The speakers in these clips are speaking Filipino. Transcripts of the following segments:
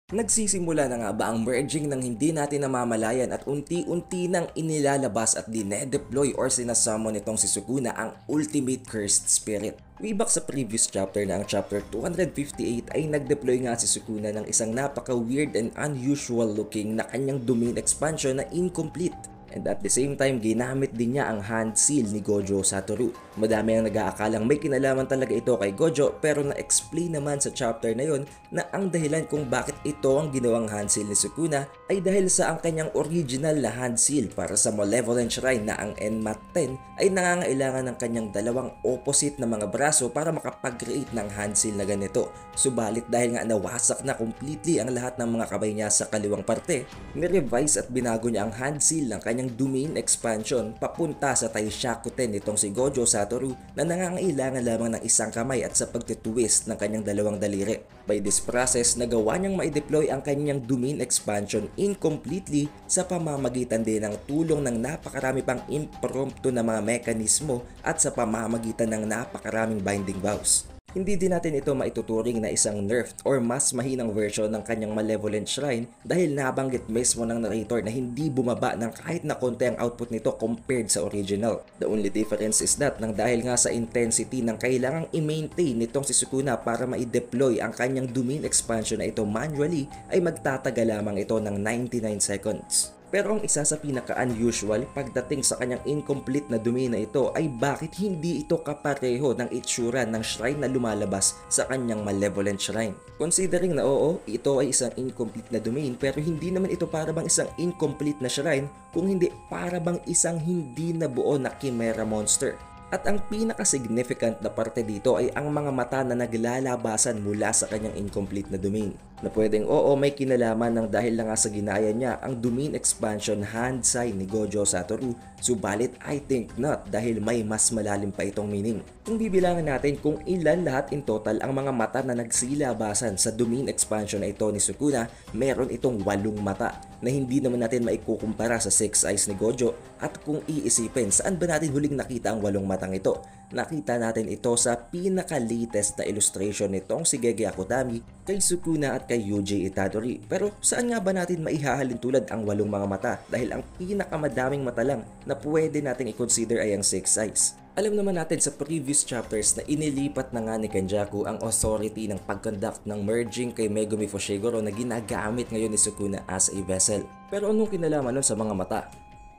Nagsisimula na nga ba ang merging ng hindi natin namamalayan at unti-unti nang inilalabas at dinedeploy or sinasummon nitong si Sukuna ang Ultimate Cursed Spirit? Way back sa previous chapter na ang chapter 258 ay nagdeploy nga si Sukuna ng isang napaka-weird and unusual looking na kanyang domain expansion na incomplete. And at the same time, ginamit din niya ang hand seal ni Gojo Satoru. Madami ang nag-aakalang may kinalaman talaga ito kay Gojo, pero na-explain naman sa chapter na yon na ang dahilan kung bakit ito ang ginawang hand seal ni Sukuna ay dahil sa ang kanyang original na hand seal para sa Malevolent Shrine na ang Enmat 10 ay nangangailangan ng kanyang dalawang opposite na mga braso para makapag-create ng hand seal na ganito. Subalit dahil nga nawasak na completely ang lahat ng mga kamay niya sa kaliwang parte, nirevise at binago niya ang hand seal ng kanyang domain expansion papunta sa Taishaku-ten nitong si Gojo Satoru na nangangailangan lamang ng isang kamay at sa pagtitwist ng kanyang dalawang daliri. By this process, nagawa niyang ma-deploy ang kanyang domain expansion incompletely sa pamamagitan din ng tulong ng napakarami pang impromptu na mga mekanismo at sa pamamagitan ng napakaraming binding vows. Hindi din natin ito maituturing na isang nerfed or mas mahinang version ng kanyang Malevolent Shrine dahil nabanggit mismo ng narrator na hindi bumaba ng kahit na konti ang output nito compared sa original. The only difference is that nang dahil nga sa intensity ng kailangang i-maintain nitong si Sukuna para ma-deploy ang kanyang domain expansion na ito manually ay magtatagal lamang ito ng 99 seconds. Pero ang isa sa pinaka-unusual pagdating sa kanyang incomplete na domain na ito ay bakit hindi ito kapareho ng itsura ng shrine na lumalabas sa kanyang Malevolent Shrine. Considering na oo, ito ay isang incomplete na domain pero hindi naman ito para bang isang incomplete na shrine kung hindi para bang isang hindi nabuo na Chimera Monster. At ang pinaka-significant na parte dito ay ang mga mata na naglalabasan mula sa kanyang incomplete na domain. Na pwedeng oo may kinalaman ng dahil lang nga sa ginaya niya ang domain expansion hand sign ni Gojo Satoru, subalit I think not dahil may mas malalim pa itong meaning. Kung bibilangan natin kung ilan lahat in total ang mga mata na nagsilabasan sa domain expansion na ito ni Sukuna, meron itong 8 mata na hindi naman natin maikukumpara sa 6 eyes ni Gojo. At kung iisipin, saan ba natin huling nakita ang 8 matang ito? Nakita natin ito sa pinaka-latest na illustration nitong si Gege Akutami kay Sukuna at kay Yuji Itadori. Pero saan nga ba natin maihahalin tulad ang 8 mga mata dahil ang pinakamadaming mata lang na pwede nating i-consider ay ang 6 eyes. Alam naman natin sa previous chapters na inilipat na nga ni Kenjaku ang authority ng pag-conduct ng merging kay Megumi Fushiguro na ginagamit ngayon ni Sukuna as a vessel. Pero anong kinalaman nun sa mga mata?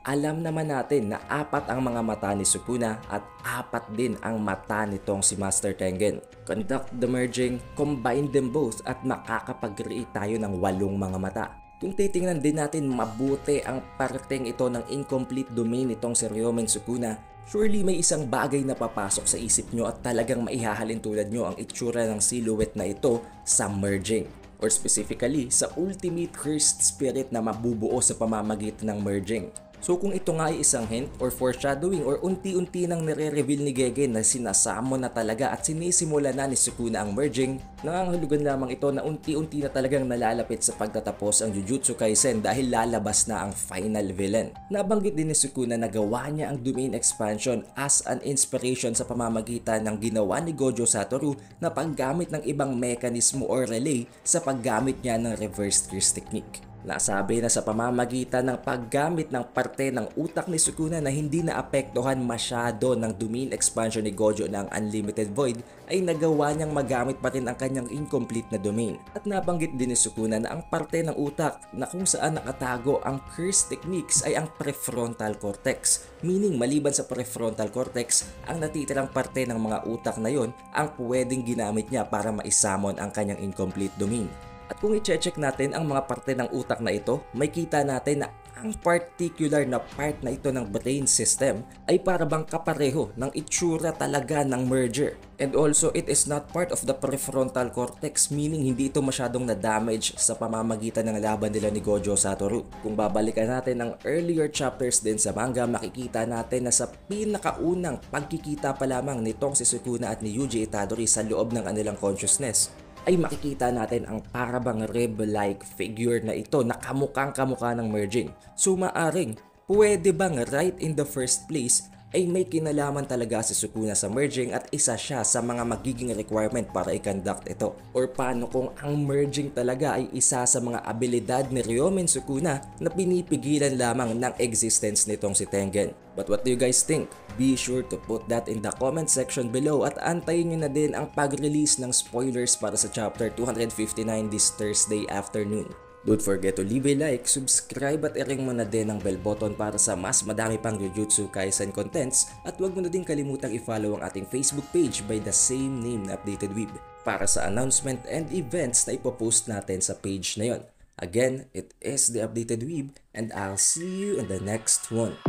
Alam naman natin na 4 ang mga mata ni Sukuna at 4 din ang mata nitong si Master Tengen. Conduct the merging, combine them both at makakapag-create tayo ng 8 mga mata. Kung titingnan din natin mabuti ang parteng ito ng incomplete domain nitong si Ryomen Sukuna, surely may isang bagay na papasok sa isip nyo at talagang maihahalin tulad nyo ang itsura ng silhouette na ito sa merging. Or specifically sa Ultimate Cursed Spirit na mabubuo sa pamamagitan ng merging. So kung ito nga ay isang hint or foreshadowing or unti-unti nang nire-reveal ni Gege na sinasamo na talaga at sinisimula na ni Sukuna ang merging, nangangahulugan lamang ito na unti-unti na talagang nalalapit sa pagtatapos ang Jujutsu Kaisen dahil lalabas na ang final villain. Nabanggit din ni Sukuna na gawa niya ang domain expansion as an inspiration sa pamamagitan ng ginawa ni Gojo Satoru na paggamit ng ibang mekanismo or relay sa paggamit niya ng reverse curse technique. Nasabi na sa pamamagitan ng paggamit ng parte ng utak ni Sukuna na hindi naapektuhan masyado ng domain expansion ni Gojo ng Unlimited Void ay nagawa niyang magamit pa rin ang kanyang incomplete na domain. At nabanggit din ni Sukuna na ang parte ng utak na kung saan nakatago ang curse techniques ay ang prefrontal cortex. Meaning maliban sa prefrontal cortex, ang natitirang parte ng mga utak na yon ang pwedeng ginamit niya para maisamon ang kanyang incomplete domain. At kung i-check natin ang mga parte ng utak na ito, may kita natin na ang particular na part na ito ng brain system ay para bang kapareho ng itsura talaga ng merger. And also, it is not part of the prefrontal cortex, meaning hindi ito masyadong na-damage sa pamamagitan ng laban nila ni Gojo Satoru. Kung babalikan natin ang earlier chapters din sa manga, makikita natin na sa pinakaunang pagkikita pa lamang nitong si Sukuna at ni Yuji Itadori sa loob ng kanilang consciousness, ay makikita natin ang parabang rib-like figure na ito na kamukha ng merging. So maaring, pwede bang right in the first place ay may kinalaman talaga si Sukuna sa merging at isa siya sa mga magiging requirement para i-conduct ito. Or paano kung ang merging talaga ay isa sa mga abilidad ni Ryomen Sukuna na pinipigilan lamang ng existence nitong si Tengen. But what do you guys think? Be sure to put that in the comment section below at antayin nyo na din ang pag-release ng spoilers para sa chapter 259 this Thursday afternoon. Don't forget to leave a like, subscribe at i-ring mo na din ang bell button para sa mas madami pang Jujutsu Kaisen contents at huwag mo na din kalimutang i-follow ang ating Facebook page by the same name na Updated Weeb para sa announcement and events na ipopost natin sa page na yon. Again, it is the Updated Weeb and I'll see you in the next one.